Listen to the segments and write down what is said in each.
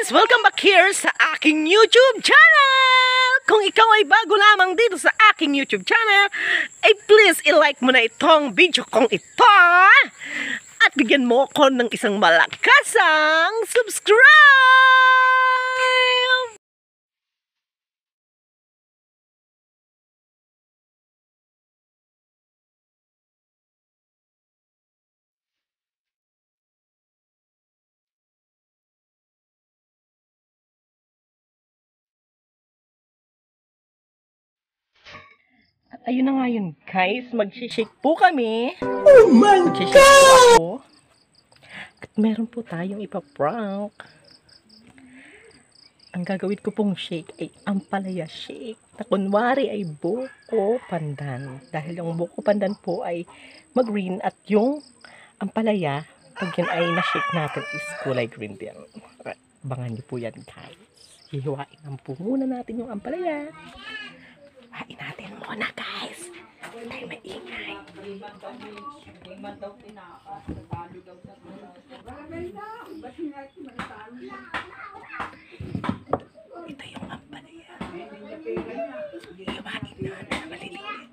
guys! Welcome back here sa aking YouTube channel! Kung ikaw ay bago lamang dito sa aking YouTube channel, ay please i-like mo na itong video kong ito at bigyan mo ako ng isang malakasang subscribe! At ayun na nga yun guys, mag-shake po kami. Oh my God! Po ako. At meron po tayong ipaprank. Ang gagawin ko pong shake ay ampalaya shake. Na kunwari ay buko pandan. Dahil yung buko pandan po ay mag-green at yung ampalaya, pag yun ay na-shake natin is kulay green din. Abangan niyo po yan guys. Hihiwain lang po muna natin yung ampalaya. Hain natin muna guys. Tayo maingay. Ito yung ampalaya. Hiwain natin na maliliit.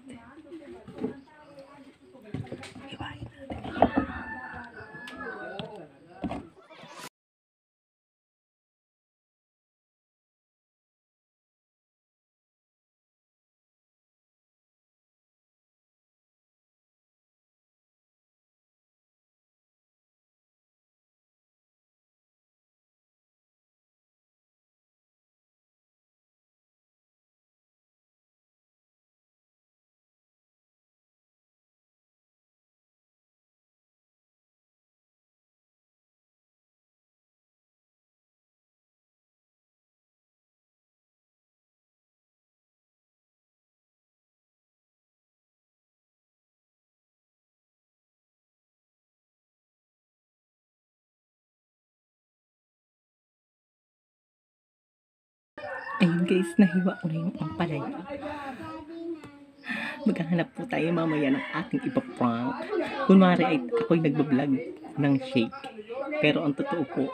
Hiwain natin. Ayun guys, nahiwa ko na yung ampalaya. Maghahanap po tayo mamaya ng ating ipaprank. Kunwari ay ako'y nagbablog ng shake. Pero ang totoo po,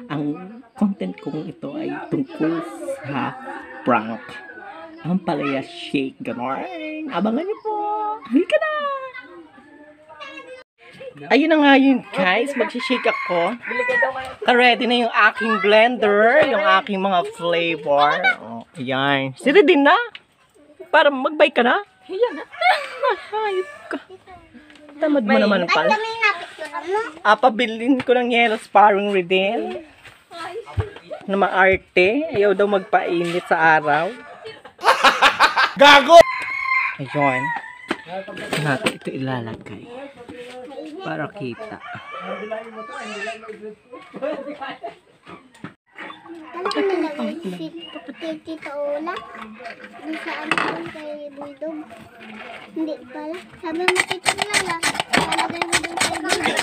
ang content kong ito ay tungkol sa prank. Ampalaya shake, ganon. Abangan niyo po. Halika na! Ayun na nga yun guys, magsishake ako. Ready na yung aking blender, yung aking mga flavor. Oh, ayan. Siri din na? Para mag-buy ka na? Ayan na. Hayop ka. Tamad mo naman pala. Pabilin ko ng yellow sparring redin. Na maarte. Ayaw daw magpainit sa araw. Gago! Ayun. Natin ito ilalagay. Para kita. Alam mo na nag-isip Tito Ola? Doon sa ano kay Bulldog? Hindi pala. Sabi mo Tito Ola, talagay mo doon kay Bulldog.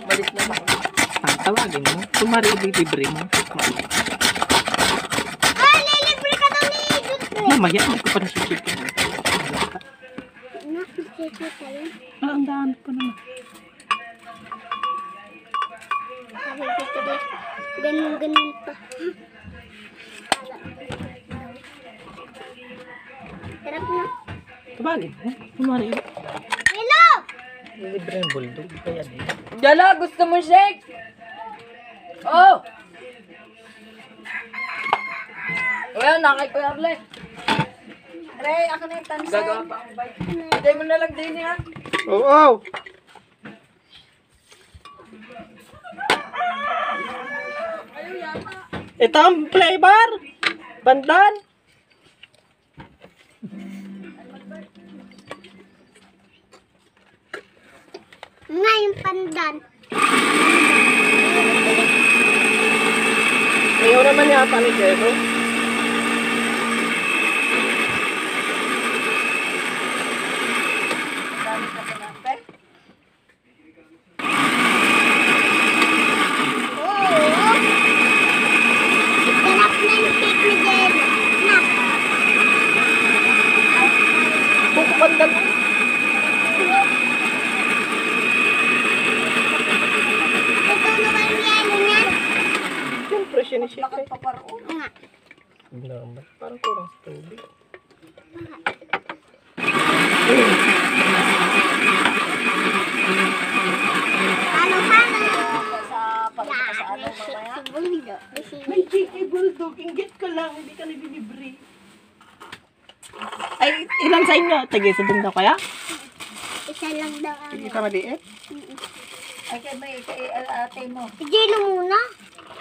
Balik na ba? Tawagin mo. Tumari libre mo. Libre ka daw ni Libre. Mamaya, hindi ko pa nasisip. Nakikita tayo. Ang dami ko naman. Sabi dito din. Ganun pa. Sarap na. Tawagin mo. Tumari. Hello! Libre yung bulldog. Kaya din. Jala, gusto mo shake? Oh! Wala na kay Kuya Arle. Aray, ako na yung tansan. Gagawa pa ang bike. Hindi mo na lang din ha. Oo! Ito ang flavor! Pandan! Nga yung pandan. Ayaw naman yata ni Jero. Sarap na yung cake ni Jello. Buko pandan. paparoon. Nga. Naman. Parang kurang sa tubig. Halo-halo. Sa pagpunta sa ano mamaya. Si Buldo. Si May chicken bulldog. Inggit ka lang. Hindi ka nabibibri. Ay, ilan sa inyo? Tagi, sabon daw kaya? isa lang daw Hindi ano. ka maliit? Ay, kay ate mo. Jelo muna.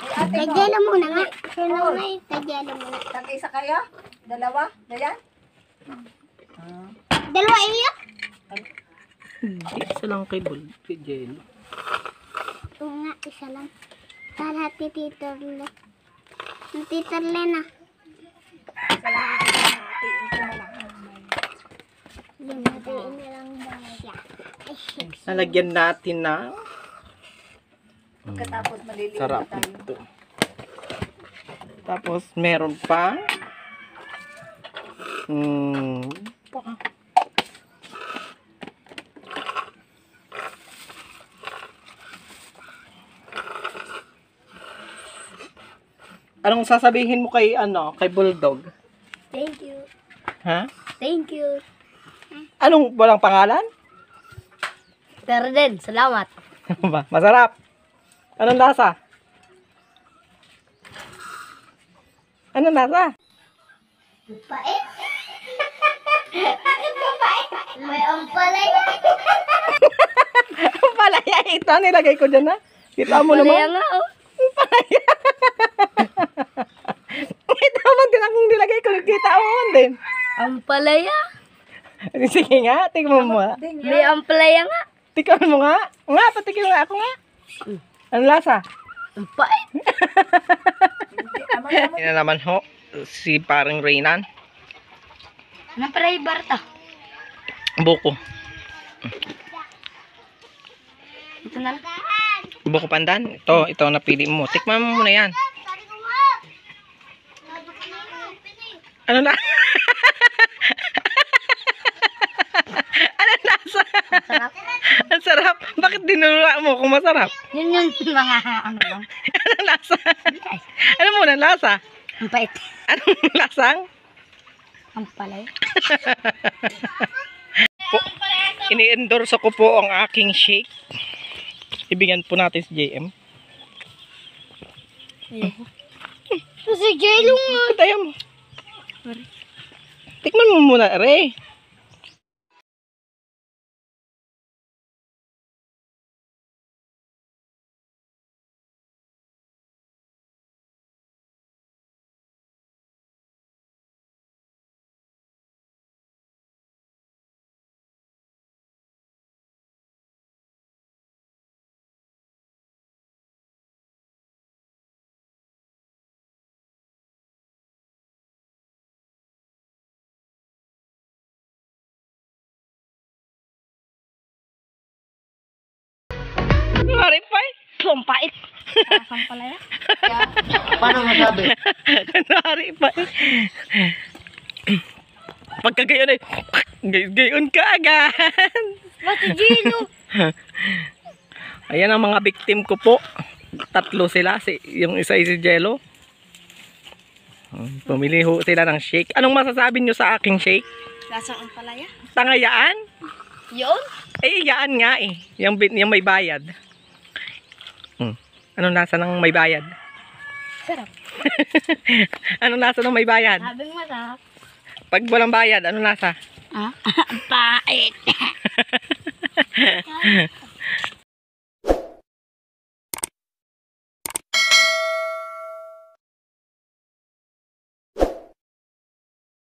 Kay ate Kay mo. Jelo muna nga. Jelo muna eh. Kay Jelo muna. Tag-isa kayo? Dalawa? Ganyan? Dalawa iya? Hindi. Isa lang kay Jello. Oo nga, isa lang. Para ni Tito Len. Ni Tito Len ah. Linatiin na lang baya. Nalagyan natin na. Pagkatapos maliliit Sarap na tayo. ito. Tapos meron pa. Anong sasabihin mo kay kay Bulldog? Thank you. Ha? Thank you. Anong walang pangalan? Pero din, salamat. Ba, masarap. Anong lasa? Anong lasa? Pait. Bakit ba pait? May ampalay. Ang palaya ito, nilagay ko dyan, ha? Kita mo naman. nga oh. Ang palaya. Kita mo din akong nilagay ko. Kita mo din. Ampalaya? Sige nga, tingnan mo nga. May ampalaya nga. Tingnan mo nga. Nga, patikin mo nga ako nga. Anong lasa? Pait. Yan na naman ho, si paring Reynan. Naparay Barta. Buko. Ito na lang. Buko pandan. Ito ang napili mo. Tikman mo muna yan. Ano na? Anong lasa? Sarap. Ang sarap. Bakit dinura mo kung masarap? Yun yung mga ano lang. Anong lasa? Ano muna lasa? Ang pait. Anong lasang? Ampalaya. Ini-endorse ko po ang aking shake. Ibigyan po natin si JM. Si Jello nga. Tayo mo. Tikman mo muna, Ray. Mari pa eh. Ang pait. Ampalaya. Paano masabi? Nari pa eh. Pagka gayon ay, gayon ka agad. Ba't si Jello? Ayan ang mga victim ko po. 3 sila. Yung isa ay si Jello. Pumili ho sila ng shake. Anong masasabi nyo sa aking shake? Lasang ampalaya? Tangayaan? Yun? Eh, yaan nga eh. Yung may bayad. Anong lasa ng may bayad? Sarap. Anong lasa ng may bayad? Sabing masarap. Pag walang bayad, anong lasa? Ah? Pait.